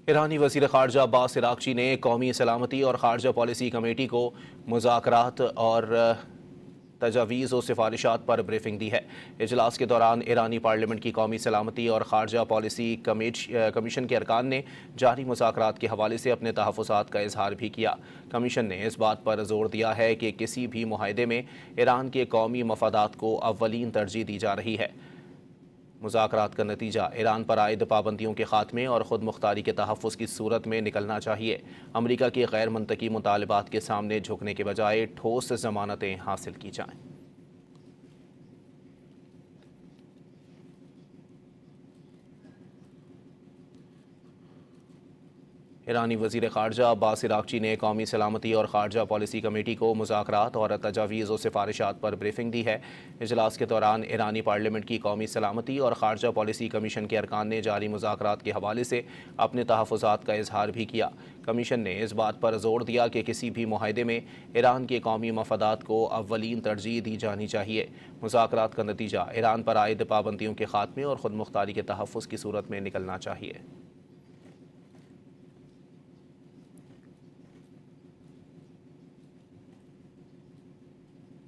ایرانی وزیر خارجہ عباس عراقچی نے قومی سلامتی اور خارجہ پالیسی کمیٹی کو مذاکرات اور تجاویز و سفارشات پر بریفنگ دی ہے۔ اجلاس کے دوران ایرانی پارلیمنٹ کی قومی سلامتی اور خارجہ پالیسی کمیشن کے ارکان نے جاری مذاکرات کے حوالے سے اپنے تحفظات کا اظہار بھی کیا۔ کمیشن نے اس بات پر زور دیا ہے کہ کسی بھی معاہدے میں ایران کے قومی مفادات کو اولین ترجیح دی جا رہی ہے۔ مذاکرات کا نتیجہ ایران پر عائد پابندیوں کے خاتمے اور خود مختاری کے تحفظ کی صورت میں نکلنا چاہیے۔ امریکہ کے غیر منطقی مطالبات کے سامنے جھکنے کے بجائے ٹھوس ضمانتیں حاصل کی جائیں۔ ایرانی وزیر خارجہ عباس عراقچی نے قومی سلامتی اور خارجہ پالیسی کمیٹی کو مذاکرات اور تجاویز و سفارشات پر بریفنگ دی ہے۔ اجلاس کے دوران ایرانی پارلیمنٹ کی قومی سلامتی اور خارجہ پالیسی کمیشن کے ارکان نے جاری مذاکرات کے حوالے سے اپنے تحفظات کا اظہار بھی کیا۔ کمیشن نے اس بات پر زور دیا کہ کسی بھی معاہدے میں ایران کے قومی مفادات کو اولین ترجیح دی جانی چاہیے۔ مذاکرات کا نتیجہ ایران پر عائد پابندیوں کے خاتمے اور خود مختاری کے تحفظ کی صورت میں نکلنا چاہیے۔